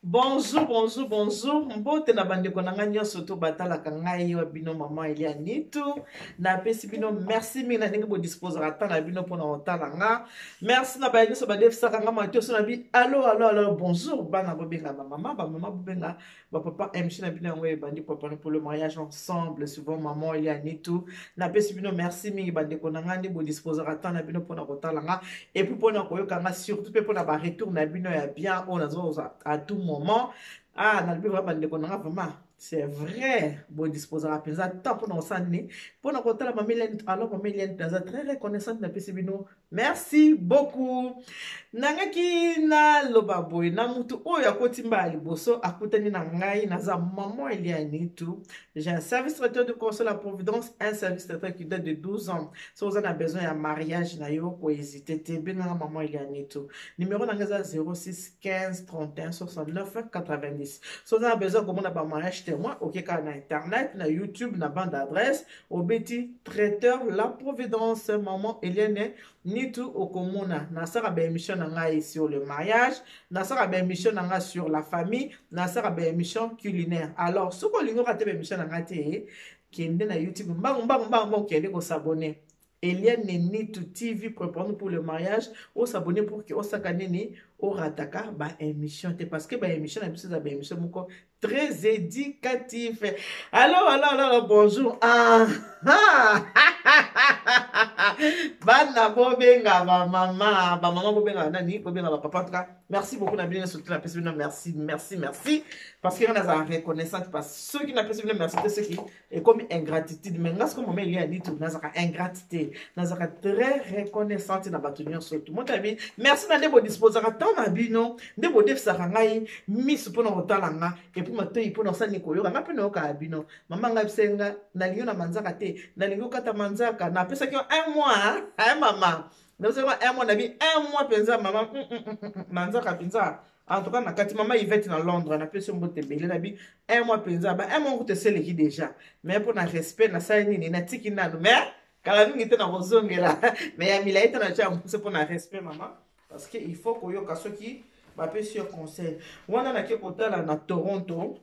Bonjour, bonjour, bonjour. Mbote na bandeko na nga nyonso to batalaka ngai wa bino mama Elia Nitu. Na pesi bino merci mingi na ndenge bo dispose ata na bino pona otala nga. Merci na ba nyonso ba defisaka nga matio so na bi. Allo, bonjour. Bana bobenga ba mama, ba mama bobenga ba papa MC na bino ngwe bandi papa pour le mariage ensemble souvent maman Elia Nitu. Na pesi bino merci mingi bandeko na nga ndi bo dispose ata na bino pona otala nga. Et puis pona koyoka nga surtout pe pona ba retour na bino ya bien on a à tout moment. Ah, na le vraiment, c'est vrai. Bon, disposer à penser tant pour nous s'en pour nous côté la mamie alors mamie Lène très reconnaissante de PCBino. Merci beaucoup. Nangaki na loba boy na mutu oyo akotimba aliboso akutani na ngai na za maman Elia Nitu. J'ai un service traiteur de conseil à Providence, un service traiteur qui date de 12 ans. Si vous en avez besoin d'un mariage, na yo ko hésiter te benga maman Elia Nitu. Numéro nangeza 06 15 31 69 90. Si vous en avez besoin comme on a ba mariage témoin, OK ka na internet, na YouTube, na bande d'adresse, au Betty traiteur La Providence maman Elia Nitu okomona na sara ba émission na ngai sur le mariage, na sara ba émission na ngai sur la famille, na sara ba émission culinaire. Alors ce ko lingo raté ba émission na ngai te kende na YouTube mbang kende ko s'abonner. Eliane Nitu TV préparons pour le mariage, ou s'abonner pour que on s'akaneni au rataka ba émission te parce que ba émission na biso ba émission moko très éducatif. Alors, bonjour. Bana bobenga ba mama bobenga nani bobenga ba papa en tout cas. Merci beaucoup na bien surtout la personne merci parce qu'il y en a reconnaissance parce ceux qui n'appellent pas merci c'est ceux qui est comme ingratitude mais ngas comme il y a dit tout nazaka ingratitude nazaka très reconnaissante na batunyo surtout mon ami merci na debo disposer tant na bino debo def sarangai miss pour no talanga et puis matoi pour no sani koyo nga pe no ka bino mama nga bisenga na linyo na manzaka te na linyo kata manzaka na pesa ki un mois hein maman. Nous avons un mois d'avis, un mois penza maman manzaka penza. En tout cas, na kati maman Yvette dans Londres, na pesa mbote belé na bi un mois penza ba un mois te sele qui déjà. Mais pour na respect na sa ni na tiki nanu mais kala mingi te na kozongela. Mais ya mila ita na cha mpuse pour na respect maman parce que il faut koyo kaso ki ba pe sur conseil. Wana na ke kotala na Toronto.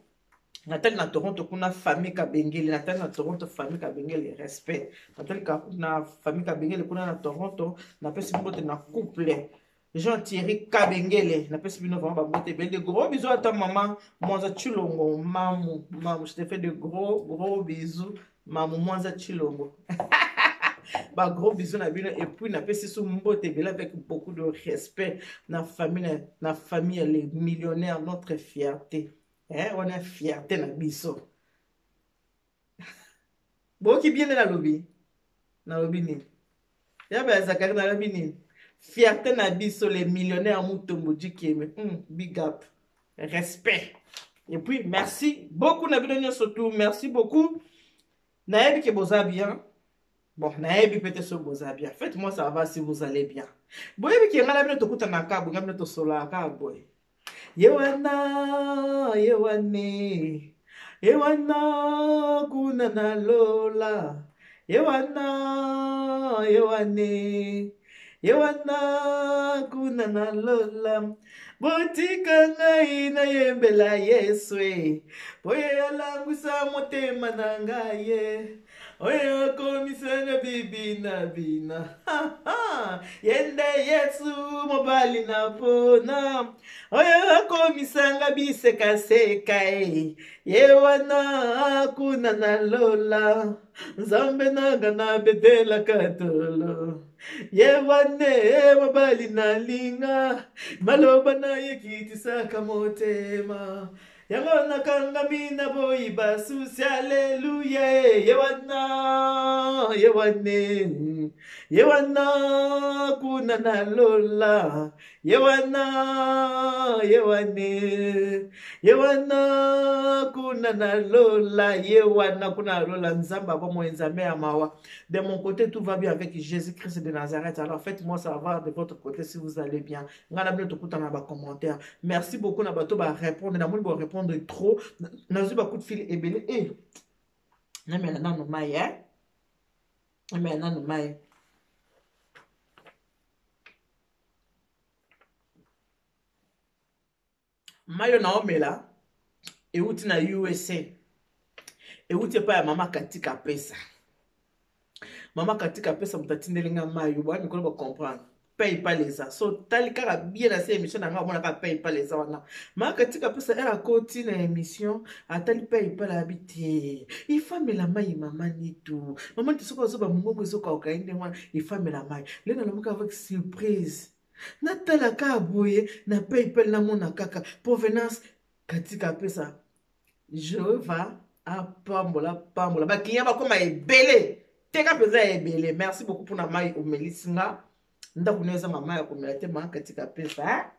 Natali na Toronto kuna famille Kabengele, natali na Toronto famille Kabengele respect. Natali na famille Kabengele kuna na Toronto, na pesi mbote na couple. Jean-Thierry Kabengele, na pesi bino vraiment ba mbote belle de gros bisous à ta maman, Mwanza Chilongo, maman, je te fais de gros bisous, maman Mwanza Chilongo. Bah gros bisous na bino et puis na pesi sou mbote belle avec beaucoup de respect na famille les millionnaires notre fierté. On a fierté na biso. Bon qui bien na lobby. Na lobby ni. Ya ba zakari na lobby ni. Fierté na biso les millionnaires mutombo dikeme. Big up. Respect. Et puis merci beaucoup na bino surtout merci beaucoup. Na yebi ke boza bien. Bon, na yebi peut-être so boza bien. Faites-moi savoir si vous allez bien. Bon yebi ke ngala bino tokuta na kabu, ngabino to sola ka boy. Yewana kuna na lola Yewana kuna na lola botika ngai na yembela Yeswe boye alangusa motema na ngai oye komisanga bibi na bina yende Yesu mobali na pona oye komisanga biseka seka yewana kuna na lola nzambe nanga na bedela katolo yewane mobali na linga maloba na yekitisaka motema yango nakanga mina boyi basusi aleluya yewana kuna na lola yewana kuna na lola yewana kuna na lola nzamba bomo nzambe ya mawa. De mon côté tout va bien avec Jésus-Christ de Nazareth. Alors faites-moi savoir de votre côté si vous allez bien. Ngana bien tout na ba commentaire. Merci beaucoup na bato ba répondre na moni ba répondre trop. Na zu ba coup de fil ebele na mais na no mai mais na no mai. mayo na omela euti na USA euti pa ya mama katika pesa. Mama katika pesa mutatindelinga mayo bwa mikolo ba comprendre. Paye pas les ans. So tali kaka bien na ces émissions nanga mona ka paye pas les ans wana. Mama katika pesa era koti na émission atali paye pas la habité. Il femme la maille maman ni tout. Maman tu soko zoba mungu soko okainde wana il femme la maille. Lena na muka avec surprise. Natala ka boye na paye pas na mona kaka provenance katika pesa. Je va à pambola pambola. Ba client ba koma ebele. Teka pesa ebele. Merci beaucoup pour na maille au Melissinga. Nda kuneza mama ya komela te mama katika pesa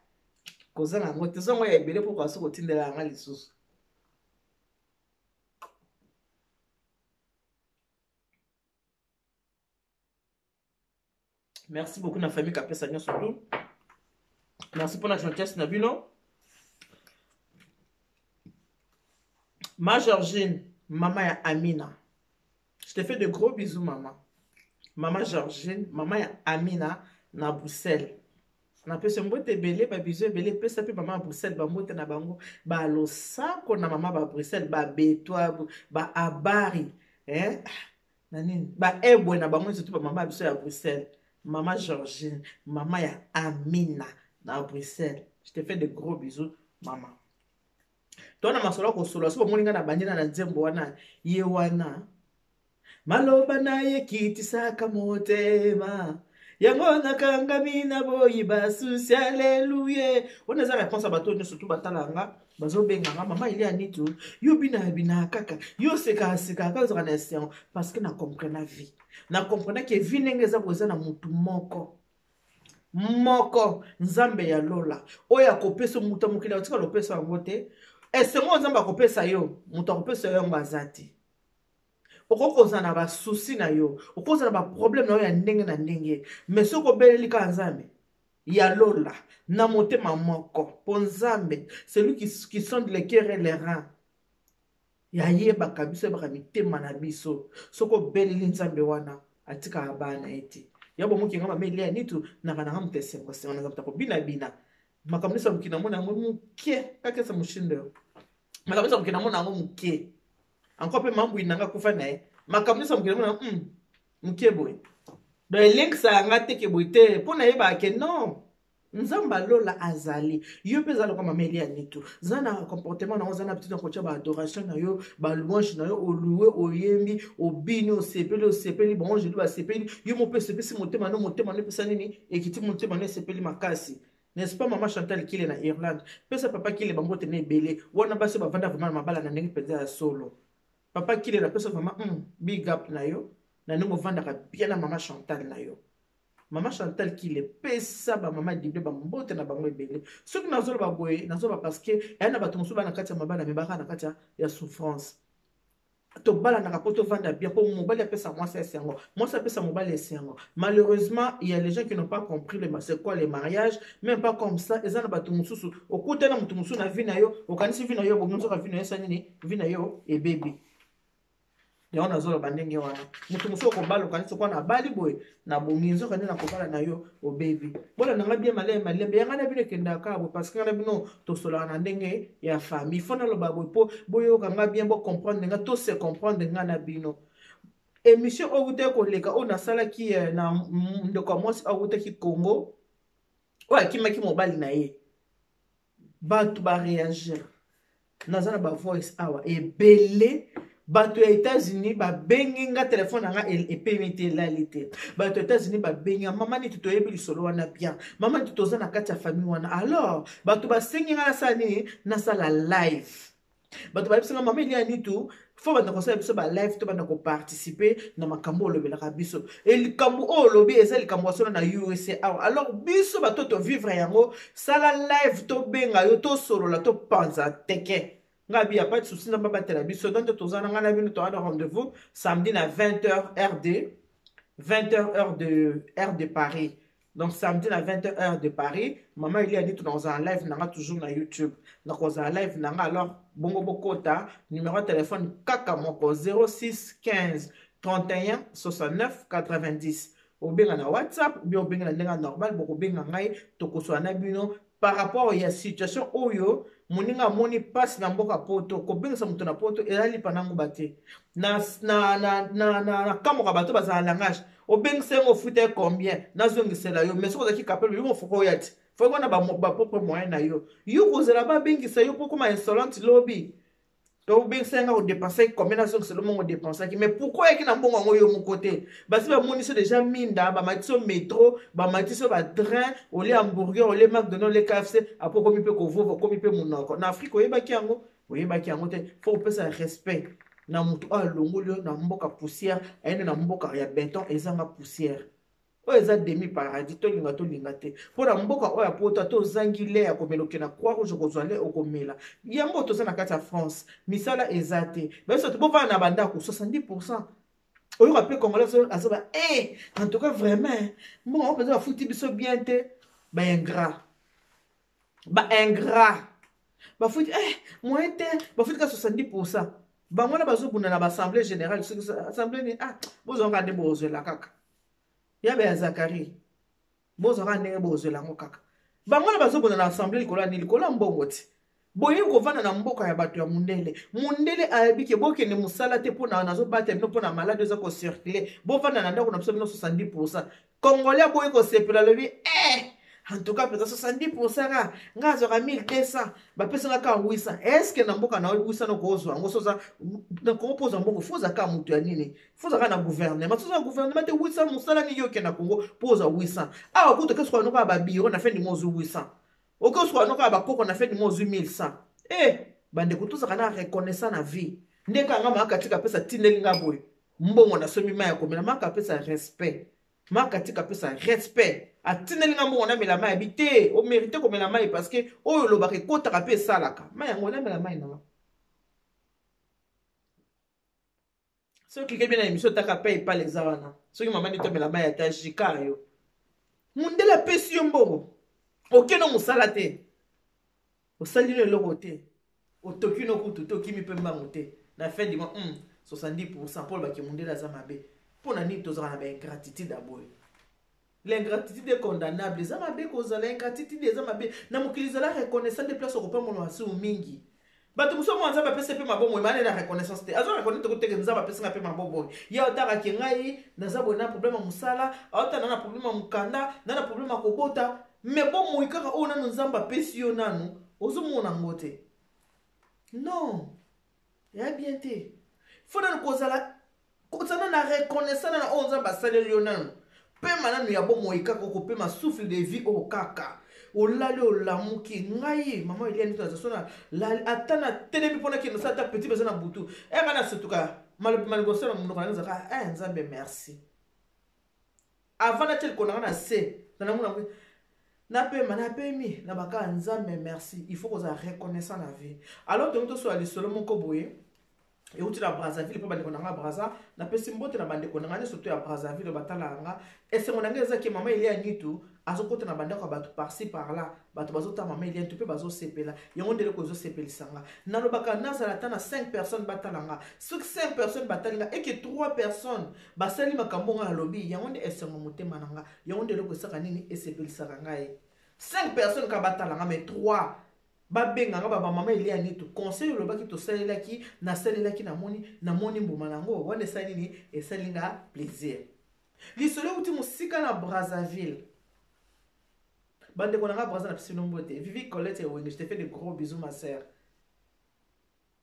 kozanga ngo tezongo ya ebele pour kwaso kotindela nga lisusu. Merci beaucoup na famille Kapesa nyo surtout. Merci pour la gentillesse na bino. Ma Georgine, maman ya Amina. Je te fais de gros bisous maman. Maman Georgine, maman ya Amina na Bruxelles. Na pese mbote belé ba bisou belé pesa pe maman Bruxelles ba mbote na bango ba losako na maman ba Bruxelles ba betwa ba abari nani ba ebwe na bango surtout ba maman biso ya Bruxelles. Maman Georgine, maman ya Amina na Bruxelles. Je te fais de gros bisous maman. Toi na masolo ko solo so moninga na bandina na nzembo wana ye wana maloba na ye kitisaka motema yango nakangamina boyi basusi alleluya. Ona za réponse bato ne surtout batalanga bazo benganga mama ili anitu yo bina kaka yo seka ka zo na parce que na comprendre la vie na comprendre que vie nengeza koza na mutu moko nzambe ya lola oya kopesa mutu mokila otika lopesa ngote esengo nzambe akopesa yo mutu akopesa yo ngazati. Okokoza na ba souci na yo, okoza na ba problème na yo ya ndenge na ndenge, mais soko beleli ka nzambe ya lola na motema moko po nzambe celui qui sonde les cœurs et les reins ya yeba kabisa ba mitema na biso soko beleli nzambe wana atika abana eti yabo moki ngamba melia nitu na kana ngamte sengo sengo na zapta ko bina makamisa mkina mona mukie kakesa mushindo makamisa mkina mona mukie encore pe mambu inanga kufa nae makamisa mkina mona mukie boy do link sa ngate ke boite pona yeba ke non nzamba lola azali yo pe zalo kama melia nitu zana comportement na zana petit ko ba adoration na yo ba louange na yo o louer o yembi o bini o sepeli bon je ba sepeli yo mo pe sepesi motema no pesa nini ekiti motema no sepeli makasi. N'est-ce pas maman Chantal qui est na Irlande pesa papa qui est bango tene belé wana basi ba vanda vraiment mabala na ndenge penza solo papa qui est la pesa vraiment big up na yo na ndenge vanda ka bien na maman Chantal na yo. Maman Chantal qui le pesa ba maman dible ba mbote na bango ebele soki nazolo ba boye nazolo parce que yana ba tonso ba na kati ya mabala me baka na kati ya souffrance to bala na kapoto vanda bien pour mobile pesa moi ça pesa mobile sengo. Malheureusement il y a les gens qui n'ont pas compris c'est quoi les mariages même pas comme ça ezana ba tumususu okuta na mutumusu na vina yo okanisi vina yo bonzo ka vina yo sanini vina yo e baby ya ona zolo bandenge wana mutu muso ko balo kanisa kwa na bali boy na bominzo kanina ko bala na yo o baby bola nanga bien malembe yanga na bino kenda ka bo parce que na bino to sola na ndenge ya famille fona lo babo po boyo kanga bien bo comprendre nga to se comprendre nga na bino émission o wute ko leka o na sala ki na ndoko mwasi o wute ki Congo o akimaki mobali na ye batu ba réagir nazana ba voice awa e belé bato ya États-Unis ba benginga téléphone nga epemite lalité bato ya États-Unis ba benga mama ni tutoyebi lisolo wana bien mama ni tutoza na kati ya famille wana alors bato ba senginga na sani na sala live bato ba bisinga mama ili ani tu fo banda ko sala biso ba live to banda ko participer na makambo lobela ka biso el kambo o lobi ezali kambo solo na USA alors biso bato to vivre yango sala live to benga yo to solo la to panza teke ngabi ya pas de souci na baba tela biso donc tozana ngana bino to ada rendez-vous samedi na 20h RD 20h heure de Paris donc samedi na 20h heure de Paris maman il y a dit tout dans un live nanga toujours na YouTube na ko za live nanga alors bongo bokota numéro de téléphone kaka moko 06 15 31 69 90 obenga na WhatsApp bi obenga na ndenga normal boko benga ngai to ko so na bino par rapport à la situation oyo moninga moni passe na mboka poto kobengisa moto na poto ezali panango bate na kamoka bato bazala langage obengisa yango futa combien nazongisela yo mais soki ozalaki capable yo mofuka oya ti fo wana bapropre moyen na yo kozela babengisa yo mpo koma insolente lobi obengisa yanga kodepense combien nazongisela mongo dépensaki mais pourquoi yaki na mbongo yango yo moko te basi bamoni so déjà minda bamati so métro bamati so batrain olie hamburger olie mcdonald olie kfc apo okomi mpe kovova okomi mpe monoko na afrique oyebaki yango te fo kopesa respect na moto oyo alongoli yo na mboka poussière ayende na mboka ya beton ezanga poussière oyo eza demi paradis tolinga te mpo na mboka oyo apoto ata ozangi le ya komela oke na croix rouge okozwa le okomela yango toza na kati ya france misala eza te bayeso te bovana na bandako 70% oyoka mpe congolais azoba en tout cas vraiment mbongo ngo mpenza bafuti biso bien te baingrat bafuti moyen te bafuti ka 70% bango wana bazobunda na baassemblée générale assemblée ni bozonga nde bozwela kaka yabe ya zakari bozonga ndenge bozwela yango kaka bango wana bazobunda na assemblée likolo ya nini likolo ya mbongo ti boye kovanda na mboka ya bato ya mundele ayebi ke bokende mosala te mpona nazobata bino mpona malade eza kocircule bovanda na ndako na biso bino 70%. Congolais boye kosepela lobi en tout cas peut-être 70% ka nga azwaka 1200 bapesanga ka 800 est-ce na mboka na 800 nokozwa ngo soza na kompoza mbongo foza ka mutu ya nini foza ka na gouvernement soza gouvernement te 800 mosala ni yoke na Congo poza 800 awa kuto keso kwa noka ba biro na fin du mois 800 okoso kwa noka ba koko na fin du mois 1100 bande kutuza kana reconnaissant na vie ndeka nga maka tika pesa tindelinga boy mbongo na somi maya komela maka pesa respect maka tika pesa respect atinelinga mbongo na mela mai bité o mérité komela mai parce que oyo lobaka ekotaka pe salaka mai yango na mela mai na soki kebi na émission taka pe pas les wana soki mama ni to mela mai ata jikayo mundela pesi yo mbongo okeno musala te osali le logo te otoki no kutu to kimi pe mbango te na fin du mois 70% pour baki mundela za mabe pona ni tozaka na ba ingratitude d'abord. L'ingratitude est condamnable. Les amabe cause l'ingratitude des amabe. Na mukiliza la reconnaissance des places au repas mon wasi mingi. Batu muso mo nzaba pese pe mabomo imane la reconnaissance te. Azo reconnaître ko teke nzaba pese pe mabomo. Ya otaka kengai na zabo na problème musala, ota na problème mukanda, na problème kobota, mais bon mo ikaka ona nzamba pese yo nanu, ozo mona ngote. Non. Ya bien te. Fona kozala kozana na reconnaissance na onzamba saleli yo nanu. Pema na ya bo moika ko pema souffle de vie au kaka olale olamuki ngai mama Eliane to azosona la atana telemi pona ki no sata petit besoin na butu kana setuka malboso na mundu kana zaka nzambe merci avant na tel konanga na se na muna na pema na pemi na baka nzambe merci il faut qu'on a reconnaissant la vie alors to so ali solo moko boye et où tu la Brazzaville pour bande konanga Brazza na pesi mbote na bande konanga surtout ya Brazzaville batalanga et c'est mon angeza ki mama Eliane nitu azokote na bande ko batu par-ci par-là batu bazota mama Eliane tu pe bazo sepela yango ndele ko zo sepelisanga na lobaka nazala tana 5 personnes batalanga sur 5 personnes batalinga et que 3 personnes basali makambo nga lobby yango nde esengo motema nanga yango ndele ko saka nini esepelisaka ngai 5 personnes ka batalanga mais 3 babenga nga baba mama Eliane nitu conseil lobaki to salelaki na salelaki na moni mbuma nango wana sali ni esalinga plaisir lisolo uti musika na Brazzaville bande konanga Brazza na pisino mbote Vivi Colette et Wenge je te fais de gros bisous ma sœur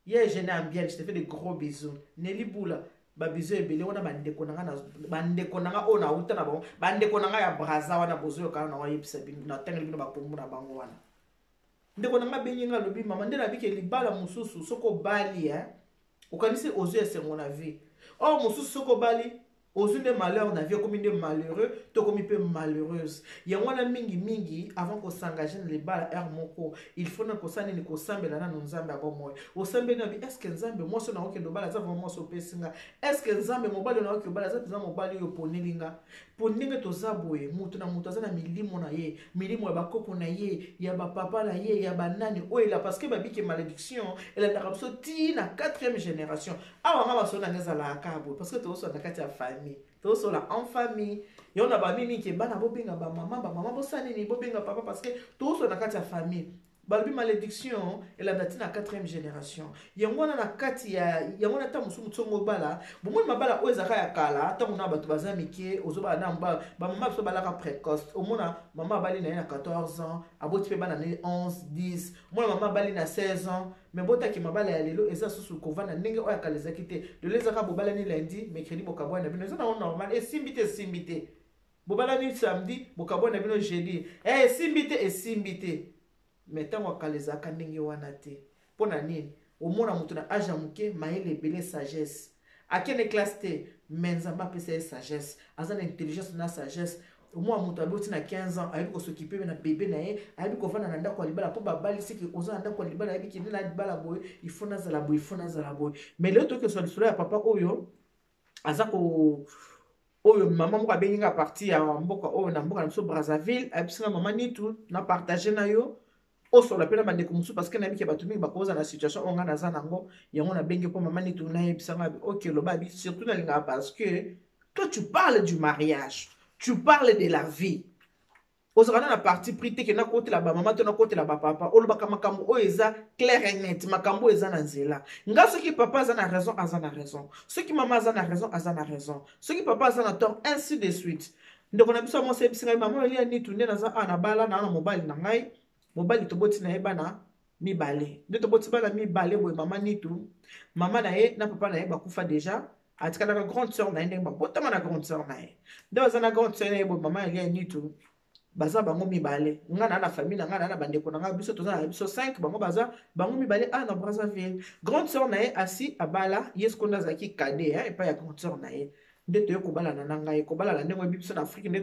hier je n'aime bien je te fais de gros bisous Nelly Boula ba bisous ebele wana bande konanga ona uta na bon bande konanga ya Brazza wana bozo kana na wayebisa bino na tangeli bino bakombo na bango wana ndeko nanga benyenga lobi mama ndela bike libala mususu soko bali okanisi ozu esengo na vie mususu soko bali ozu de malheur na vie comme de malheureux to comme peu malheureuse yangwana mingi avant qu'on s'engage dans les balles moko il faut na kosani ni kosambela na nzambe abomoy osambe na bi est-ce que nzambe moi so na okendo bala za vraiment so pesinga est-ce que nzambe mobali na okendo bala za mobali yo ponelinga poninga to zaboye mutu na mutu azana milimo na ye milimo ya bakoko na ye ya ba papa na ye ya banani oila parce que babike malédiction elle a rapso ti na 4e génération awa nga baso na ngeza la akabo parce que to so na kati ya famille to so la en famille yo na ba nini ke bana bobenga ba mama bosani ni bobenga papa parce que to so na kati ya famille balobi malédiction elandati na 4e génération yango wana na kati ya yango na ta musu mutsongo bala bomoi mabala oyo ezaka ya kala ntango na bato baza mike ozobala na bamama biso balaka précoce omona mama abali na ye na 14 ans aboti mpe bana na 11 10 omona mama abali na 16 ans mais botaki mabala ya lelo eza susu kovanda ndenge oyo akala ezaki te lelo ezaka bobalani lundi mercredi bokabwana bino eza nango normal esimbi te bobalani samedi bokabwana bino jeudi esimbi te mais ntango akala ezalaka ndenge wana te mpo na nini omona moto na age ya moke mayele ebele sagesse akende classe te mais nzambe apesa ye sagesse aza na intelligence na sagesse omwana moto aboti na 15 ans ayebi kosokipe na bebe na ye ayebi kovanda na ndako ya libala mpo babali siki oza na ndako ya libala ayebi kende na libala boye ifo nazala boye mais lelo tokeswa lisolo ya papa oyo aza ko oyo mama moko abengi nga parti ya mboka oyo na mboka na biso Brazzaville ayebisinga mama nitu na partage na yo osola mpe na bandeko mosusu parce que nayebi ke bato mingi bakoza na situation oyo nga naza nango yango nabengi mpo mama nitu nayebisanga ok loba abi surtout nalingaka parce que toi tu parles du mariage tu parles de la vie ozalaka na parti pris te ke nakotela bamama to nakotela bapapa olobaka makambo oyo eza clair et net makambo oyo eza na nzela nga soki papa aza na raison soki mama aza na raison soki papa aza na tort ainsi de suite ndeko na biso amosa yebisi ngai mama elia nitu nde naza na bala na mobali na ngai mobali toboti na ye bana mibale nde toboti bana mibale boye mama nitu mama na ye na papa na ye bakufa deja atikalaka grande sœur na ye ndenge babotama na grande sœur na ye nde baza na grande sœur na ye boye mama elia nitu baza bango mibale nga na famille nga na bandeko na nga biso toza na biso 5 bango baza bango mibale na Brazzaville grande sœur na ye asi abala ye sikondo azalaki kade epai ya grande sœur na ye nde toye kobalana na ngai kobalana ndenge oyebi biso na Afrique nde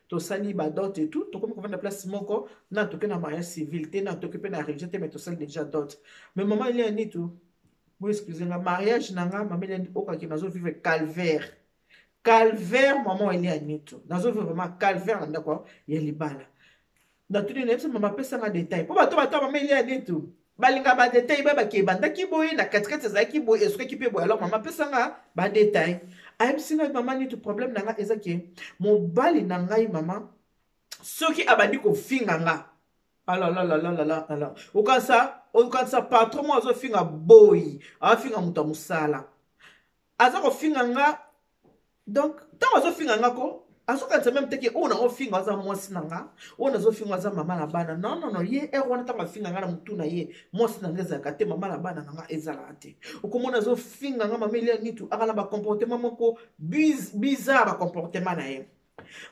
tosali badot et tout tokomi kovanda place moko na toke na mariage civil te na toke mpe na religion te mais tosali déjà dot mais mama elia nitu bo excuse nga mariage na nga mama elia okaki nazovivre calvaire maman elia nitu nazovivre vraiment calvaire na ndako ya libala natuni na biso mama pesanga détail mpo bato mama elia nitu balinga badetail bayebaki ebandaki boye na katikati ezalaki boye esukaki mpe boye alors mama pesanga badetail ayebisi ngai mama nitu problème na nga eza ke mobali na ngai mama soki abandi kofinga nga alalala okanisa patron mo azofinga boyi afinga moto ya mosala aza kofinga nga donc ntango azofinga nga ko azokanisa meme teke oyo nazofinga aza mwasi na nga oyo nazofinga aza mama na bana non ye ere wana ntango afinga nga na motu na ye mwasi na nga ezalaka te mama na bana na nga ezalaka te okomona azofinga nga mama elia nitu aka na bacomportement moko bizarre bacomportement na ye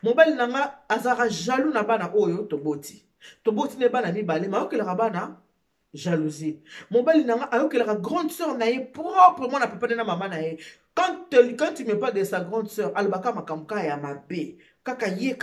mobali na nga azalaka jaloux na bana oyo toboti ne bana mibale ma ayokelaka bana jalousie mobali na nga ayokelaka grande sœur na ye proprement na papa na mama na ye quand il me parle de sa grande sœur alobaka makambo kaka ya mabe kaka ye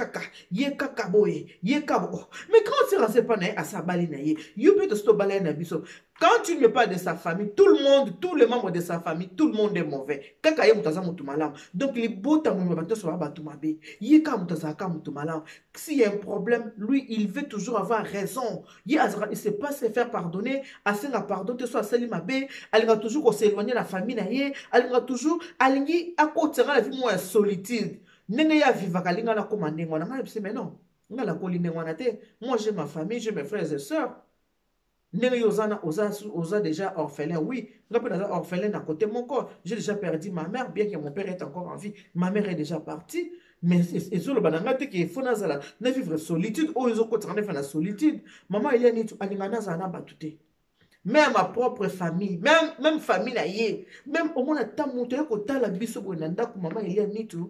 kaka boye ye kabo mais grande sœur asepa na ye asabali na ye yo mpe tosi tobala ye na biso quand il me parle de sa famille tous les membres de sa famille tout le monde est mauvais kaka ye moto aza moto malamu donc libota moni bato nyonso baa bato mabe ye kaka moto azalaka moto malamu s'il y a un problème lui il veut toujours avoir raison ye azalaka il sait pas se faire pardonner asenga pardon te so asali mabe alinga toujours koséloigner la famille na ye alinga toujours alingi akotiaka la vie mo ya solitude ndenge ye avivaka alinga na koma ndenge wana ngai bise mais non nga nakoli ndenge wana te moi j'ai ma famille j'ai mes frères et sœurs ndenge yo oza déjà orphelin oui nga mpe naza orphelin na côté mon corps j'ai déjà perdu ma mère bien que mon père est encore en vie ma mère est déjà partie mais ezoloba na nga te ke efo nazala na vivre solitude oyo ezokotaka na vivre na solitude mama elia nitu alinga nazala na bato te même ma propre famille même famille na ye même omona ta moto ye kotala biso boye na ndako mama elia nitu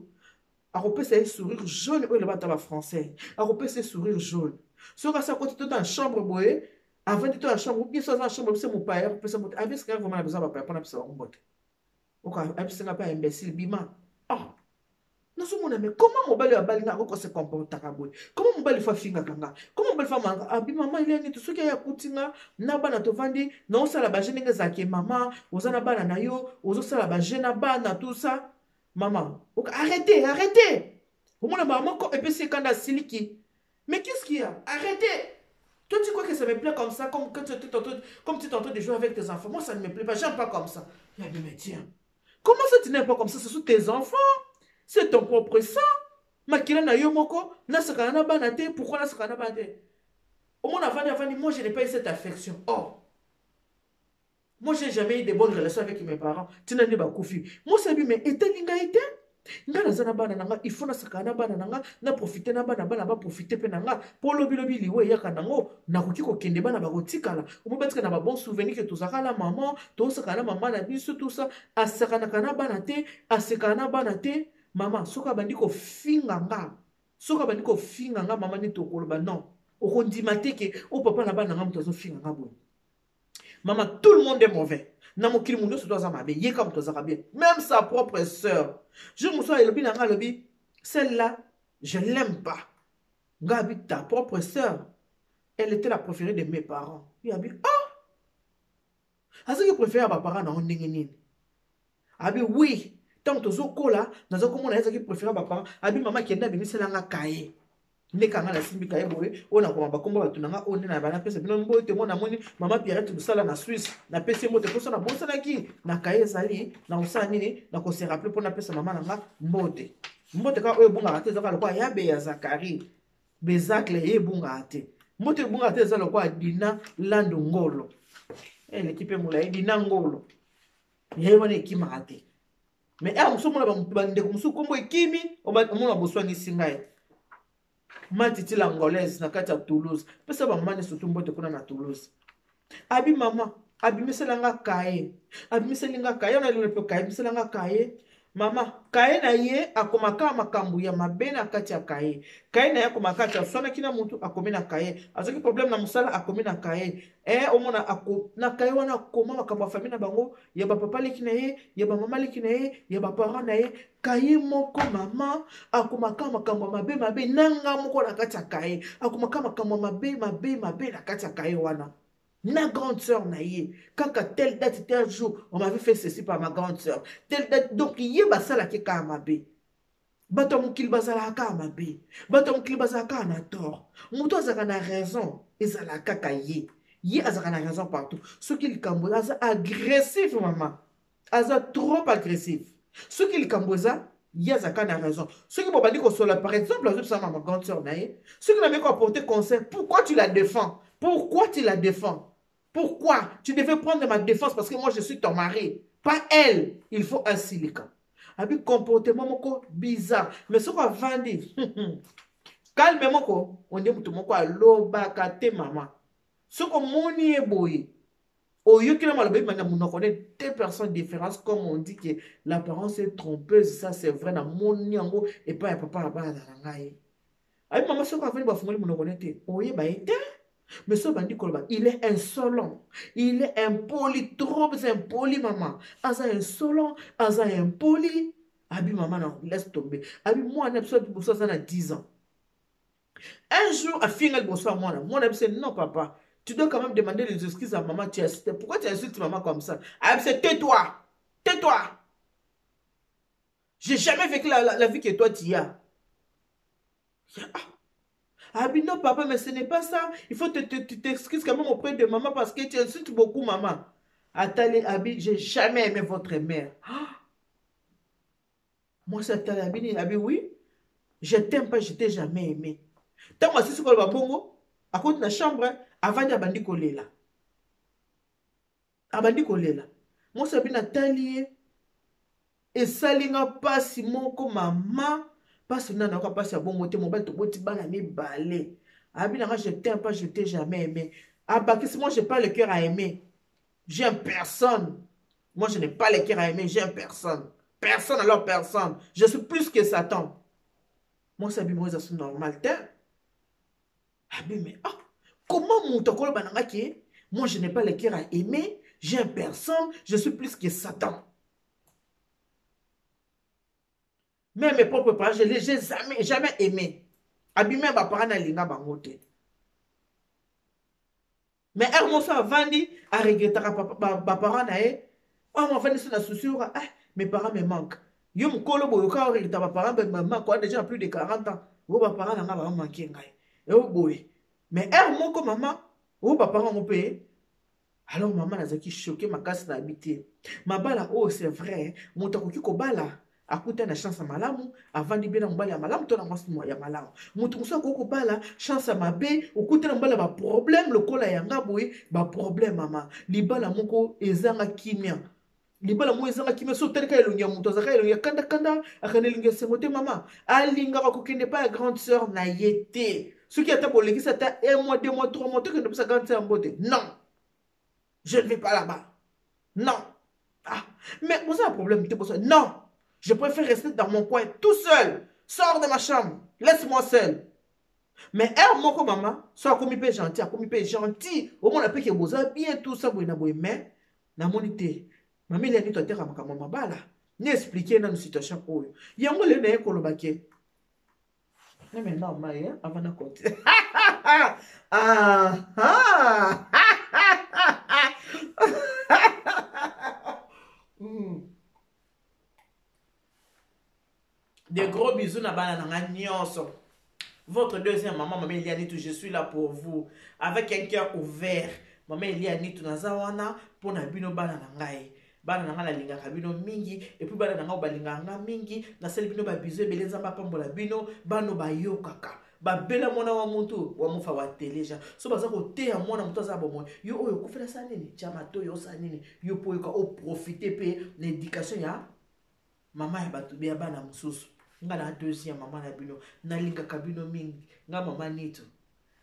akopesa ye sourire jaune oyo elobata bafrançais akopesa ye sourire jaune soki asa koti to na chambre boye avant de toi la chambre bien ça la chambre c'est mon père peut-être mon avec ce que vraiment besoin de papa pour ça on botte OK avec ce pas imbécile bima ah nous sommes mais comment mon bali abali na ko se comporter kaboy comment mon bali fa finga kanga comment mon bali fa manga abi maman il est tout ce qui ya kutinga na bana to vandi na osala ba jeune ngezake maman ozana bana na yo ozosala ba jeune bana tout ça maman OK arrêtez au moins maman ko et puis c'est quand siliki mais qu'est-ce qu'il y a arrêtez. Toi, tu crois que ça me plaît comme ça, comme tu es en train de jouer avec tes enfants. Moi, ça ne me plaît pas. J'aime pas comme ça. Mais tiens, comment ça, tu n'aimes pas comme ça? Ce sont tes enfants. C'est ton propre sang. Makila na yo moko, na sakana banate, pourquoi na sakana banate? Au moins, avant, moi, je n'ai pas eu cette affection. Oh, moi, je n'ai jamais eu de bonnes relations avec mes parents. Tu n'as pas de moi, ça dit, mais était nga nazana bana nanga il faut na sakana bana nanga na profiter na bana bana ba profiter pe nanga po lobi lobi liwe yaka nango na koki ko kende bana ba kotikala o mobetka na ba bon souvenir que tozaka la maman to sakana maman na biso tout ça asakana kana bana te asekana bana te maman soka bandi ko finga nga soka bandi ko finga nga maman ni to koloba non o kondima te ke o papa na bana nga mtozo finga nga boy maman tout le monde est mauvais. Même sa propre sœur. Je me suis celle-là, je ne l'aime pas. Gabi, ta propre sœur, elle était la préférée de mes parents. Il a dit, ah! Est-ce que je préfère mes parents dans un Abi, oui. Tant que je suis là, je préfère mes parents. Abi, maman qui est là, c'est la cahier. Nekanga la simbi kaye boye ona ko bakomba batunanga one na bana pesa bino mbo te mona moni mama Pierrette busala na Suisse na pesa mo te poso na bonsa na ki na kaye zali na usani ni na ko se rappeler pona pesa mama nanga mbote ka oyo bunga ate zaka lokwa ya be ya Zakari bezakle ye bunga ate mbote bunga ate zalo kwa Dina Lando Ngolo l'équipe moula Dina Ngolo ye wana ekima ate mais muso mona ba ndeko muso kombo ekimi o mona boswa ni singaye matiti l'angolaise na kati ya Toulouse pesa ba mane surtout mbote kuna na Toulouse abi mama abi miselanga kaye abi miselinga kaye na lelo pe kaye miselanga kaye mama kaye na ye akomaka makambu ya mabe na kati ya kaye na ye akomaka cha sona kina mutu akomi na kaye azoki problème na musala akomi na kaye omona na kaye wana akoma makambu ya famille na bango ya ba papa leki na ye ya ba mama leki na ye ya ba parents na ye kaye moko mama akomaka makambu ya mabe nanga moko na kati ya kaye akomaka makambu ya mabe na kati ya kaye wana na grande sœur naïe quand telle date tel jour on m'avait fait ceci par ma grande sœur telle date donc yé basala ke ka mabe bato mukil basala ka mabe bato mukil basala ka na tort muto azaka na raison ezala kaka ye azaka na raison partout ce qu'il kamboza agressif maman aza trop agressif ce qu'il kamboza ye azaka na raison ce qui bobandi ko sola par exemple azo ça ma grande sœur naïe ce qui n'avait qu'à apporter conseil pourquoi tu la défends. Pourquoi tu la défends? Pourquoi? Tu devais prendre ma défense parce que moi je suis ton mari. Pas elle. Il faut un silicone. Avec comportement moko bizarre. Mais ce qu'on va dire, calme moko, on dit tout moko loba kate maman. Ce qu'on moni est boy. Au lieu que on connaît deux personnes différentes, comme on dit que l'apparence est trompeuse, ça c'est vrai, na moni ango et pas un papa à bas dans la avec maman, ce qu'on va faire, on connaît, oye ba été. Mais ce bandit il est insolent, il est impoli, trop impoli, maman. Asa insolent, asa impoli. Abi maman, non, laisse tomber. Abi moi, on a besoin de bosser ça à 10 ans. Un jour, à finir le bosser moi, on a besoin non, papa. Tu dois quand même demander les excuses à maman. Pourquoi tu insultes maman comme ça? Abi, c'est tais-toi, tais-toi. J'ai jamais vécu la vie que toi tu as. Abi non papa, mais ce n'est pas ça. Il faut t'excuser quand même auprès de maman parce que tu insultes beaucoup maman. Atali Abi, j'ai jamais aimé votre mère. Moi c'est Atali Abi, Abi oui. Je t'aime pas, je t'ai jamais aimé. Tant moi si c'est quoi le bongo, à côté de la chambre, avant d'abandi kolela. Abandi kolela. Moi c'est bien Atali et salinga pas si mon comme maman. Parce que non, on pas à bon côté, mon bel to bana mi balé. Abina, je t'aime pas, je t'ai jamais aimé. Ah bah, que moi, j'ai pas le cœur à aimer. J'aime personne. Moi, je n'ai pas le cœur à aimer, j'aime personne. Personne alors personne. Je suis plus que Satan. Moi, c'est bien, c'est normal. Ah mais comment mon tokolo bananga qui moi, je n'ai pas le cœur à aimer, j'aime personne, je suis plus que Satan. Même mes propres parents, je les ai jamais aimés. Abîmé ma parents na linga bangote. Mais Hermoso a vendu à regretter ma parents na e. Oh mon frère c'est la souciure. Mes parents me manquent. Yo mkolo boyo ka regretter ma parents me manquent quoi déjà plus de 40 ans. Wo ma parents na ba manquer ngai. Et oh boy. Mais Hermoso maman, wo ba parents mo paye. Alors maman a zaki choqué ma casse na habité. Ma bala oh c'est vrai, mon takoki ko bala. akuta na chance malamu avandi bien na mbala ya malamu to na mwasi ya malamu mutu musa ko bala chance mabe okuta na mbala ba problème lokola yanga boye ba problème mama libala moko ezanga kimia libala mo ezanga kimia so teleka elongi ya mutu azaka elongi kanda kanda akanelinga sengote mama alinga ko kende pa ya grande sœur na yete ce qui ata bolekisa ta 1 mois 2 mois 3 mois to kende pesa grande sœur mbote non je ne vais pas là-bas non ah mais vous avez un problème non je préfère rester dans mon coin tout seul. Sors de ma chambre. Laisse-moi seul. Mais elle, mon maman, soit comme il peut gentil, comme il peut gentil. Au moins, la paix qui vous a bien tout ça, vous n'avez mais, na monité. Maman, il y a une autre à ma maman, là. Ni expliquer dans une situation où il y a un peu de colobake. Mais non, mais avant de compter. Des gros bisous na bana na nyonso. Votre deuxième maman, maman Elianitou, je suis là pour vous. Avec un cœur ouvert. Maman Elianitou nazawana pour na bino bana na ngai. Bana na ngala linga kabino mingi et puis bana na ngao balinga nga mingi na sel bino ba bisous beleza ba pambola bino bano ba yokaka. Ba bela mona wa muntu wa mufa wa teleja. So baza ko te ya mona mutu za bomo. Yo oyo kufela sa nini? Chama to yo sa nini? Yo po yo ka o profiter pe na éducation ya mama ya batu bia bana mususu. Nga na deuxième maman na bino na linga kabino mingi nga mama nito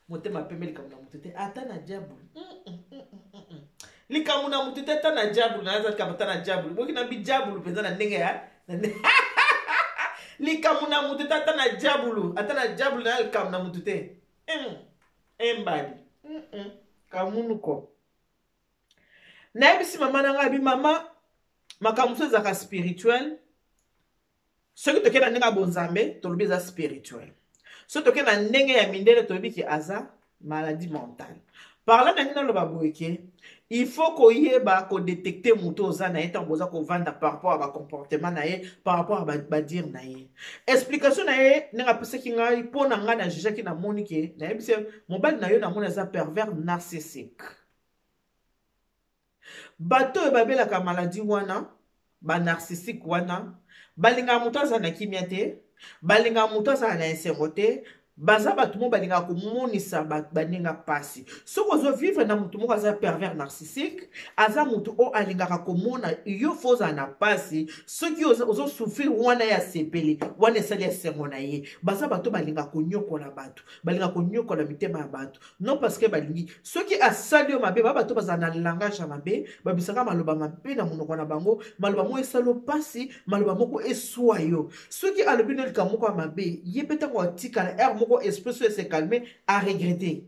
motema pembe likamuna mutete ata na diable likamuna mutete ata na diable na za kabata na diable boki na bi diable penza na ndenge ya likamuna mutete ata na diable na likamuna mutete embadi kamunuko na ebisi mama na nga bi mama makamuso za ka spirituel. Ce qui te fait na bonzambe, to lobi za spirituel. Ce qui te fait na ndenge ya mindele to lobi ki aza maladie mentale. Par là na loba boyeke, il faut ko yeba ko détecter muto za na eta boza ko vanda par rapport à ba comportement na ye, par rapport à ba dire na ye. Explication na ye nga pese ki ngai pona nga na juge ki na monike, na yebise mobali na yo na mona za pervers narcissique. Bato babela ka maladie wana, ba narcissique wana. Balinga mutoza na kimia te, balinga mutoza na esengo te, baza batu mo balinga komonisa baninga pasi. Soko zo vivre na mutu mo kaza pervers narcissique, aza mutu o alingaka komona yo foza na pasi, soki ozo souffrir wana ya sepeli, wana esali esengo na ye. Baza batu balinga konyokola batu, balinga konyokola mitema ya batu. Non parce que balingi, soki asali yo mabe, batu baza na langage ya mabe, babisaka maloba mabe na munoko na bango, maloba mo esalo pasi, maloba moko eswa yo. Soki alobino likamoko ya mabe, ye peta ko atika na moko esprit se calmer à regretter.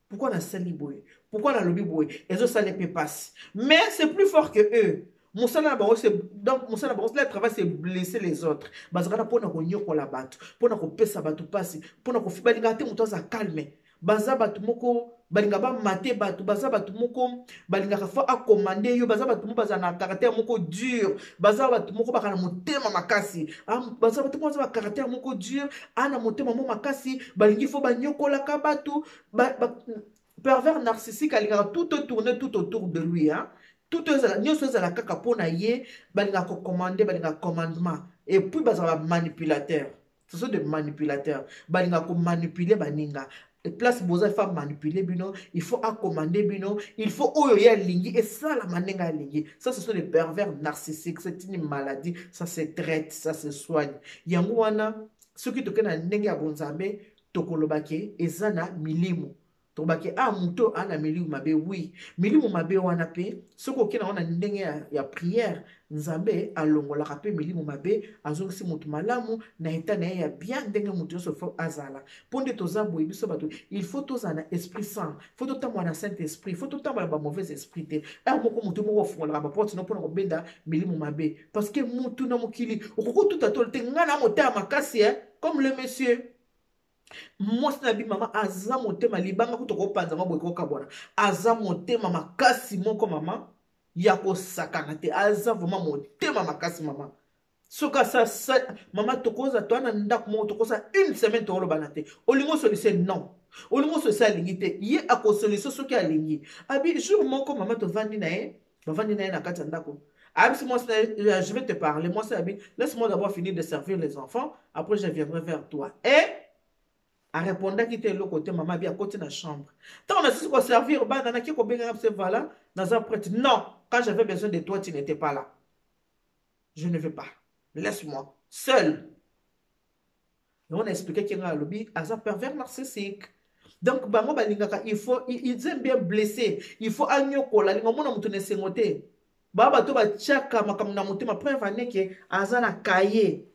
Pourquoi on a sali boy? Pourquoi on a lobby boy? Et ça les passe. Mais c'est plus fort que eux. Moussala Baros, donc Moussala Baros, le travail c'est blesser les autres. Bazara pour nous nyoko la battre, pour nous pesa batu passer, pour nous faire balingate mutoza calmer. Baza batu moko balinga ba mate batu baza batu moko balinga fa a commander yo baza batu moko baza na caractère moko dur baza batu moko bakana motema makasi baza batu moko baza caractère moko dur ana motema moko makasi balingi fo banyokola ka batu pervers narcissique alinga tout tourner tout autour de lui hein tout nyonso ezala kaka pona ye balinga ko commander balinga commandement et puis baza manipulateur. Ce sont des manipulateurs balinga ko manipuler baninga. Place boza fa manipuler bino, il faut accommander bino, il faut oyoya lingi et ça la manenga lingi. Ça ce sont des pervers narcissiques, c'est une maladie, ça se traite, ça se soigne. Yango wana ceux qui tokena ndenge ya bonzambe tokolobake ezana milimu. Tobake muto ana milimu mabe oui, milimu mabe wana pe soko kena wana ndenge ya prière nzambe alongola kape milimu mabe azongisi mutu malamu na etana ya bien ndenge mutu so fo azala ponde tozambo biso bato il faut tozana esprit saint faut totamwa na saint esprit faut totamwa ba mauvais esprit te moko mutu moko fongola ba porte no pona kobenda milimu mabe parce que mutu na mokili okoko tout atol te ngana mota makasi comme le monsieur. Moi na bi mama aza motema libanga kutoko panza mabwe ko kabwana aza motema makasi moko mama ya ko sakana te aza vraiment motema makasi mama soka sa mama tokoza to na ndako mo tokoza une semaine to loba na te olingo solution non olingo solution alingi te ye ako solution soki alingi abi jour moko mama to vandi na ye na kati ndako Ah, moi, je vais te parler. Moi, c'est laisse-moi d'abord finir de servir les enfants. Après, je viendrai vers toi. Et, a répondu qu'il était de l'autre côté, maman, bien à côté de la chambre. Tant on a su quoi servir, bah, dans qui voilà, dans un prêtre. Non, quand j'avais besoin de toi, tu n'étais pas là. Je ne veux pas. Laisse-moi. Seul. Et on a expliqué qu'il y a un lobby, un pervers narcissique. Donc, bango balingaka, ils aiment bien blesser. Il faut agno kola, linga mona mutune sengote. Baba to ba chaka makamuna mutema preuve aneke azana kaye.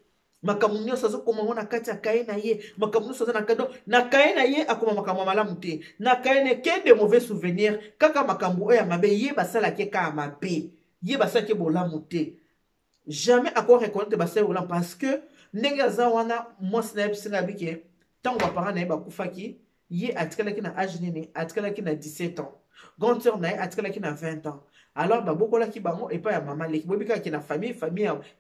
Makamunyo sazo koma mona kati ya kaye na ye. Makamunyo sazo na kado na kaye na ye akoma makamu malamu te. Na kaye ne que de mauvais souvenirs. Kaka makambu oya mabe ye basala ke ka mabe. Ye basala ke bolamu te. Jamais encore reconnaître basala bolamu parce que ndenge azawana moi snap singa bike. Tant ba parents na ye bakufaki. Ye atikalaki na âge nini, atikalaki na 17 ans. Grande sœur na ye atikalaki na 20 ans. Alors babokolaki bango epa ya mama leki bobika ki na famille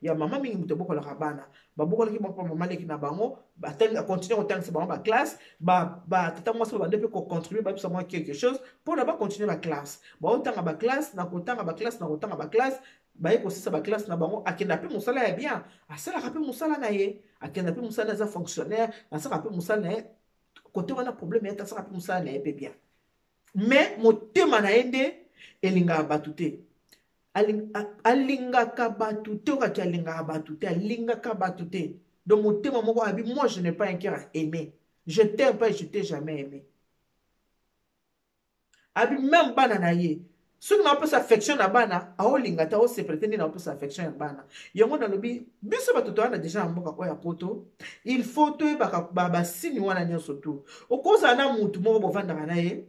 ya mama mingi muto bokolaka bana. Babokolaki bango mama leki na bango, batanga continuer otangisa bango ba classe, tata mwasi ba bande pe ko contribuer ba bisa moi quelque chose pour na ba continuer ba classe. Ba otanga ba classe na kotanga ba classe na kotanga ba classe. Baye kosisa ba classe na bango akenda pe musala ya bien. Asala ka pe musala na ye, akenda pe musala za fonctionnaire, asala pe musala na ye. Côté on a problème et ça pour ça n'est pas bien mais mon thème na ende elinga batute alinga ka batute ou ka alinga batute alinga ka batute donc mon thème moi je n'ai pas un cœur à aimer, je t'aime pas et je t'ai jamais aimé abi même banana ye ceux qui n'ont pas affection na bana aolinga ta o se prétendre na pas affection na bana yango na lobi biso batuto wana déjà mboka ko ya poto il faut to ba sini wana nyonso tu okoza na mutu moko bovandaka na ye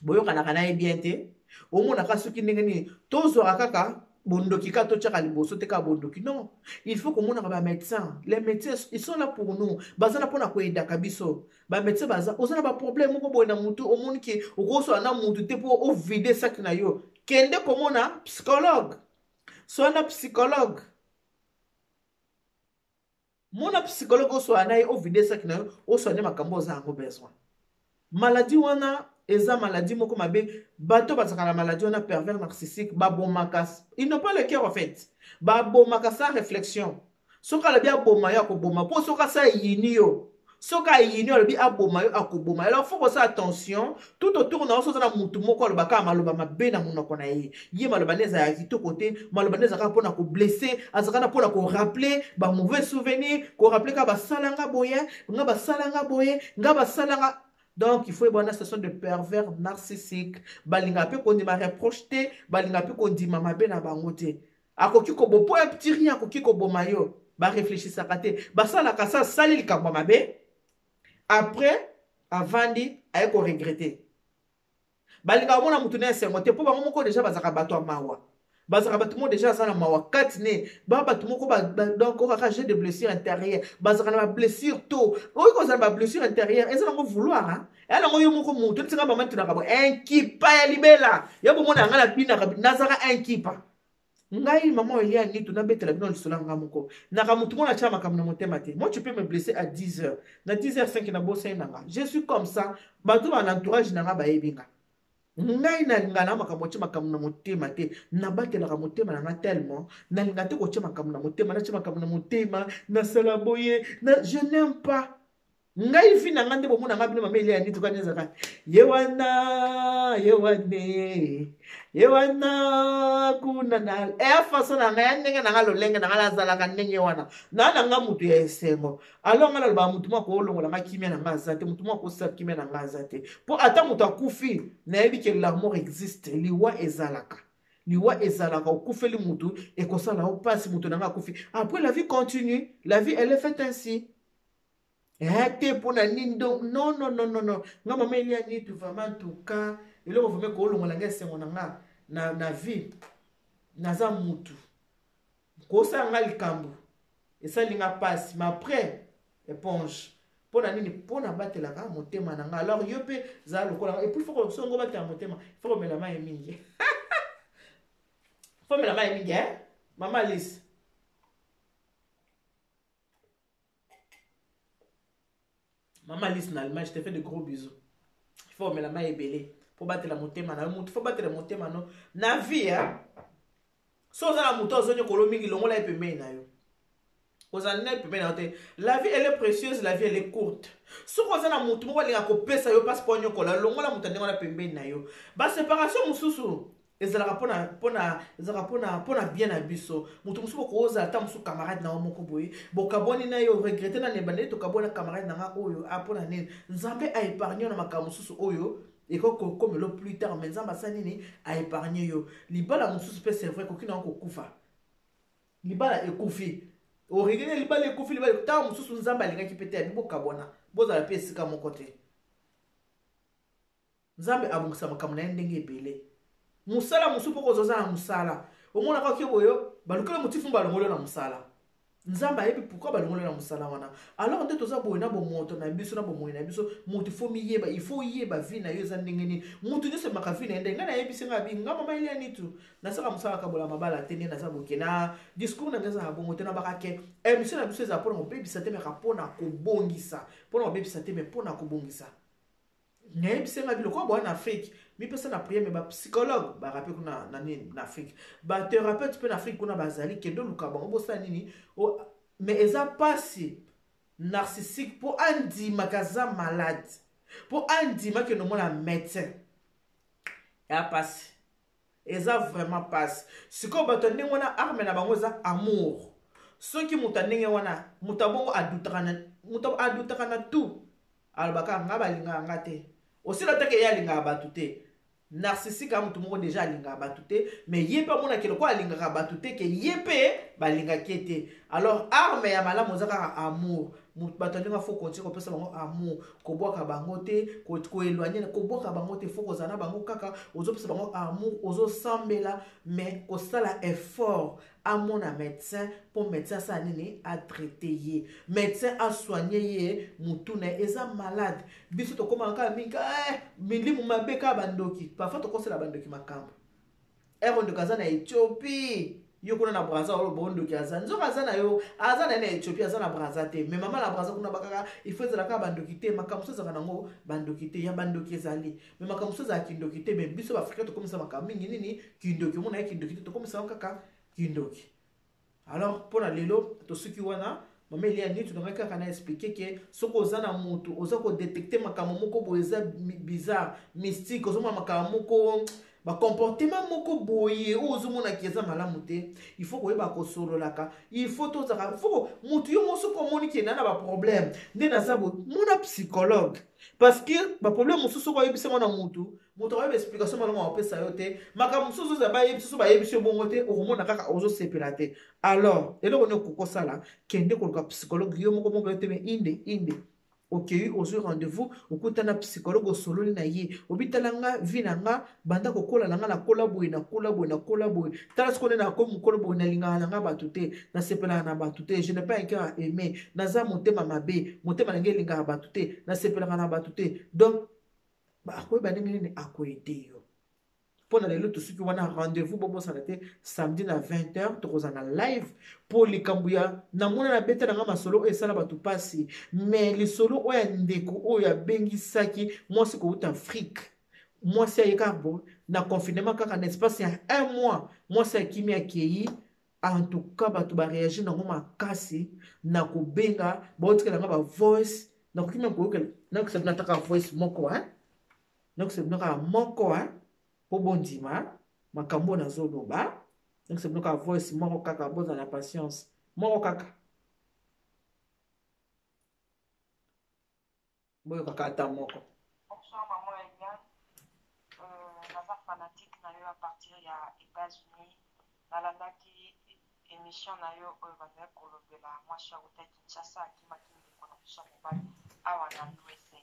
boyokana na ye bien te omonaka soki ndenge nini tozwaka kaka bondoki ka totiaka liboso te ka bondoki non il faut komonaka bamédecin les médecins ils sont là pour nous baza na mpona koyedaka biso bamédecin baza oza na baproblème moko boye na mutu omoni ke okosala na mutu te mpo ovide saki na yo kende komona psychologue soa na psychologue mona psychologue osoa na ye ovide saki na yo osoane makambo oza yango besoin maladie wana eza maladie moko mabe bato bazaka na maladie wana pervers narcissique babomaka ils n'ont pas le cœur en fait babomaka sans réflexion soka alobi aboma yo akoboma mpo soka sa yini yo soka ayini yo alobi aboma yo akoboma alors faut kosa attention tout autour na oso na mutu moko alobaka maloba mabe na monoko na ye ye maloba neza ya kitoko te maloba neza kaka mpona koblesse azaka na mpona korappeler ba mauvais souvenir korappeler ka basalanga boye nga basalanga boye nga basalanga. Donc, il faut une station de pervers narcissique. Balinga pe kondi ma reproché, balinga pe kondi mama be na bangote. Akoki ko bo po un petit rien akoki ko bo mayo. Ba réfléchir ça kate. Ba ça la kasa sali likambo mabe. Après, avandi ay ko regretter. Balinga mona mutu na sengote po ba moko déjà bazaka bato mawa. Bazaka bato mo déjà ça na mawa katine. Ba bato moko ba donc ko ka j'ai des blessures intérieures. Bazaka na blessure to. O ko za ba blessure intérieure, eza ngo vouloir hein. Ela ngo yo moko mutu tsinga mama tu na kabo enkipa ya libela. Ya bo mona ngala bina nazaka enkipa. Ngai maman Elia ni tu na betela bino lisolo nga moko. Na ka mutu mona chama kam na motema te. Moi tu peux me blesser à 10h. Na 10h05 na bossa nanga. Je suis comme ça. Bato ba entourage nanga ba ebinga. Ngai na linga na makambo tia makambo na motema te na batelaka motema na nga tellement na linga te ko tia makambo na motema na tia makambo na motema na sala boye na je n'aime pas ngai fi na nga nde bomona nga bino mama Elia ni tukani zaka yewana kuna na façon na nga ndenge na nga lolenge na nga lazalaka ndenge wana na nga mutu ya esengo alors nga loba mutu moko olongola nga kimia na nga azate mutu moko sa kimia na nga azate po ata mutu akufi na yebi que l'amour existe liwa ezalaka okufeli mutu ekosala opasi mutu na nga akufi après la vie continue la vie elle est faite ainsi. Pour la nindo non nga mama Elia ni tu vraiment tout cas il faut vraiment ko longola nga sengo na vie naza mutu kosa nga likambo esalinga passe mais après éponge pona nini pona batela ka motema na nga alors yo pe za lokola et puis faut que songo batela motema faut que la main mingi faut me la main mingi hein maman Alice. Maman Alice en Allemagne, je te fais de gros bisous. Il faut me la main ébélée. Pour battre la montée, il faut battre la montée, non. Na vie, hein. so oza na moto azonyokolo mingi longola ye pembeni na yo ozana pembeni na yo te. La vie elle est précieuse, la vie elle est courte. Soki oza na motu moko alinga kopesa yo mpasi mpo anyokola longola moto andenge wana pembeni na yo. Baséparation mosusu ezalaka mpona bien na biso. Motu mosusu bokozala ata mosusu camarade na yo moko boye bokabwani na yo regrete na neba ndenge tokabwani na camarade na nga oyo mpona nini nzambe aépargne yo na makambo mosusu oyo ekokomelo plus tard mais nzambe asali nini aépargne yo. Libala mosusu mpe c'est vrai koki na yo kokufa, libala ekufi origine libala ekufi libala ntango mosusu nzambe alingaki mpe te yabi bokabwana bozala mpe esika moko te. Nzambe abongisa makambo na ye ndenge ebele. Musala mosusu mpo kozoza na mosala omonaka oki boyo balukela motifu balongoli na mosala. Nzambe ayebi pourquoi balongoli na mosala wana. Alors nde toza boye na bomoto na biso na bomoi na biso motu ifo miyeba ifo yeba vi na yo eza ndenge nini motu nyonso emaka vi na ye ndenge ngai nayebisi ngai abi nga mama elia nitu nasaka mosala kabola mabala te nde naza boke na discours na ngai eza na bongo te na bakake émission na biso eza mpona kobebisa te meka mpona kobongisa mpona kobebisa te me mpona kobongisa. Nayebisi ngai biloko boya na Afrique mipesa na priere me bapsychologue barape kuna na nini na Afrique bathérapeute mpe na Afrique kuna bazali kende oluka bango bosala nini mais eza pasi narcissique mpo andimaka aza malade mpo andimaki nomona médecin ya pasi eza vraiment pasi. Sikoyo bato ndenge wana arme na bango eza amour. Soki moto ndenge wana moto abongo adutaka na tout alobaka nga balingaka nga te osila teke ye alingaka bato te. Narcissique a mutu moko déjà alingaka bato te mais ye mpe amonaki loko alingaka bato te ke ye mpe balingaki te. Alors arme ya malamu oza kaka amour. Bato ndenge fo continue kopesa bango amour kobwaka bango te koéloigner kobwaka bango te fo kozala na bango kaka ozopesa bango amour ozosambela mais kosala effort amona médecin mpo médecin asala nini atraite ye médecin asoigne ye mutu na eza malade. Biso tokomaka kaka mingi milimu mabe kaka bandoki parfois tokosela bandoki makambo erondoki aza na Ethiopie yo kuna na Braza olo bondoki aza nzoka aza na yo aza na Ethiopie aza na Braza te mais mama na Braza kuna bakaka il faut ezala kaka bandoki te makambo ezaka nango bandoki te ya bandoki ezali mais makambo ezala kindoki te mais biso baafrika tokomisa makambo mingi nini kindoki omona ye kindoki te tokomisa kaka kindoki. Alors mpona lelo tosuki wana mama elia nini tunangaki kaka na expliquer ke soki oza na motu oza kodetecte makambo moko boye eza bizarre mystique ozomona makambo moko bacomportement moko boye oyo ozomonaki eza malamu te il faut koyeba kosololaka il faut tozaka il faut motu yo moso komoni ke na baproblème nde naza boye mona psychologue parce que baproblème mosusu soki oyebisa mwana motu moto akoyeba explication malongo apesa yo te makambo mosusu oza bayebisi so bayebisi yo bongo te okomona kaka ozosepela te. Alors eloko nini okokosala kende koluka psychologue yo moko moko yo te me inde okei ozwi rendez-vous okutana psychologue osololi na ye obitala nga vi na nga banda kokola na nga nakola boye nakola boye tala siko nde nakomi mokolo boye nalingaka na nga bato te nasepelaka na bato te je n'ai pas un cœur à aimer naza motema mabe motema na ngai elingaka bato te nasepelaka na bato te. Donc akoyeba ndenge nini akoyede yo mpona lelo tosuki wana rendez-vous bobosana te samedi na 20h tokoza na live mpo likambo ya namona na bete nanga masolo oyo esala bato mpasi mais lisolo oyo ya ndeko oyo abengisaki mwasi kouta Afrique mwasi ayeka bo na confinement kaka na espace ya 1 mois mwasi akimi akei en tout cas bato bareagir nango makasi na kobenga baotikela nga bavoice nakokimi koyokela nakosebinataka voice moko nakosebinaka moko po bondima makambo nazoloba nakosebinaka voice moko kaka boza na patience moko kaka boyo kaka ata moko. Bonsoir maman Eliane, naza fanatique na yo à partir ya États-Unis nalandaki émission na yo oyo bazali kolobela mwasi ya kota Kinshasa akimaki ndeko na biso mobali awa na USA.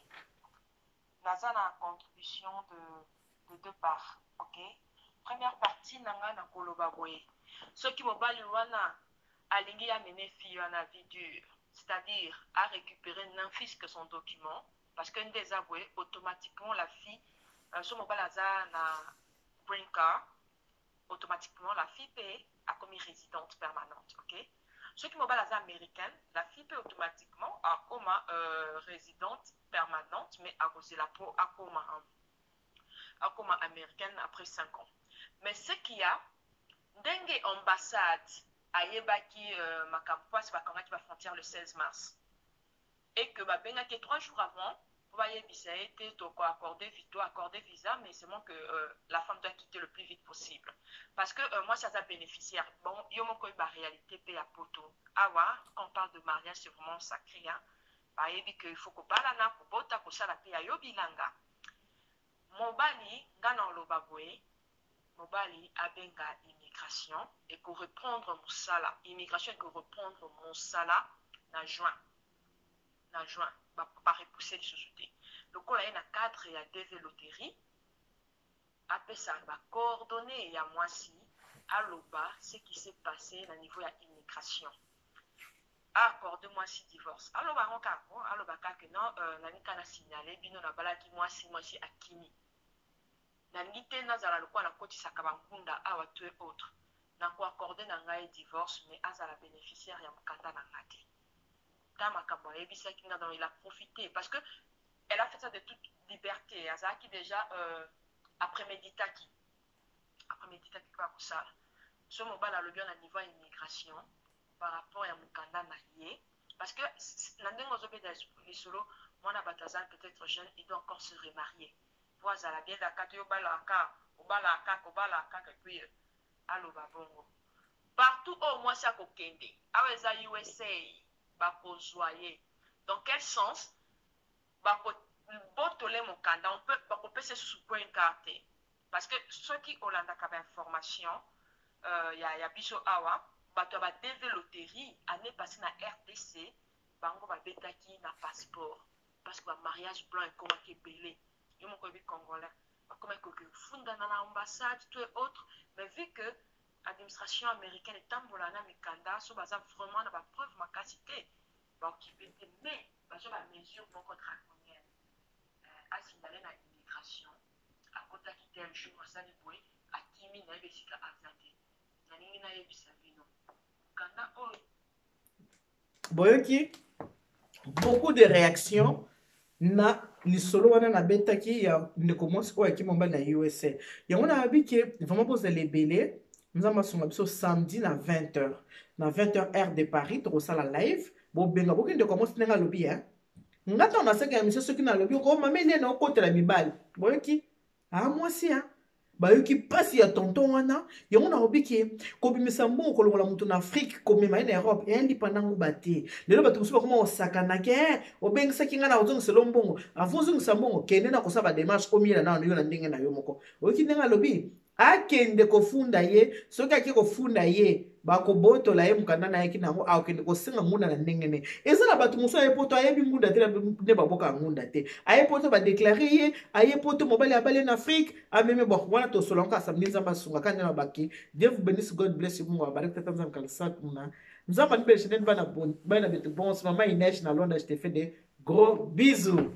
Naza na contribution de deux parts, ok? Première partie nanga na koloba boye soki mobali wana alingi amene fille wana vie dure, c'est-à-dire à récupérer n'infisque son document parce que ndezabwe automatiquement la fille so mobali aza na green card automatiquement la fille peut a comme résidente permanente, ok? Ceux qui mobile aza américaine, la fille peut automatiquement a comme résidente permanente mais à cause de la peau a comme américaine après 5 ans. Mais ce qu'il y a ndenge ambassade ayebaki makambo mpasi bakangaki bafrontière le 16 mars et que babengaki 3 jours avant pour bayebisa ete accorder visa, mais c'est bon que la femme doit quitter le plus vite possible parce que moi ça a bénéficiaire bon yo moko ba réalité pe ya poto awa quand on parle de mariage c'est vraiment sacré hein bayebi que il faut ko balana ko bota ko sala pe ya yo bilanga mobali ngana oloba boye mobali abenga immigration et que reprendre mon sala immigration et que reprendre mon sala na juin pas repousser les sociétés le coup là il y a un cadre et a DV loterie après ça va coordonner il y a moi si à l'oba ce qui s'est passé au niveau de immigration accorde-moi si divorce alors bah que non nani kana signalé bino na balaki moi si akini nangi te nazala lokwa na kotisaka bankunda awa to et autre na ko accorder na ngai divorce mais azala bénéficiaire ya mokanda na ngati ta makambo ayebisaki nga donc il a profité parce que elle a fait ça de toute liberté azalaki déjà après méditaki kwa kosala so mobala alobi na niveau ya immigration par rapport ya mokanda na ye parce que na ndenge ozobeda lisolo mwana bato azali peut-être jeune il doit encore se remarier po azala bien daka to obalaka et puis aloba bongo partout au moins ça kokende awa eza USA bakozwa ye dans quel sens botole mokanda on peut bakopesa sous point carte parce que ceux qui olandaka bainformation ya biso awa bato ba DV loterie année passée na RDC bango babetaki na passeport parce que ba mariage blanc ekomaki ebele yo moko yebi congolais bakomaki kokefunda na ambassade tout et autres mais vu que administration américaine etambola na mikanda so baza vraiment na bapreuve makasi te baokipe te mais bazo bamesure moko draconienne asignale na immigration akotaki tel jour asali boye akimi na yeba esika aza te nalingi nayebisa bino kanda oyo boyoki beaucoup de réactions na lisolo wana na betaki ya ndeko mwasi oyo akimi mobali na USA yango na yabi ke vraiment bozala ebele nzambe asunga biso samedi na 20h na 20h heure de Paris tokosala live bobenga boki ndeko mwasi ndenge alobi nga ntango nasaka ya misio soki nalobi okomama enene okotela mibali boyoki mwasi bayoki mpasi ya tonton wana yango nakobi ke kobimisa mbongo kolongola moto na Afrique komema ye na Europe eyalipa nango bate lelo bato mosusu bakoma osakanake obengisaki nga na ozongiselo mbongo avant ozongisa mbongo kende na kosala bademarshe omiela na yo na ndenge na yo moko oyoki ndenge alobi akende kofunda ye soki ake kofunda ye bakobotola ye mokanda na yeki nango akende kosenga ngunda na ndenge ne eza na bato mosusu aye poto ayebi ngunda te nde baboka ya ngunda te aye poto badeklare ye aye poto mobali abali na Afrique ameme bo wana tosola nko asamedi nzambe asunga kande na baki Dieu vous bénisse, God bless you mungu abariki tata nzambe kalisaka muna nzambe anibeleshe neni bana betu bon maman Inès na Londres je te fais des gros bisous.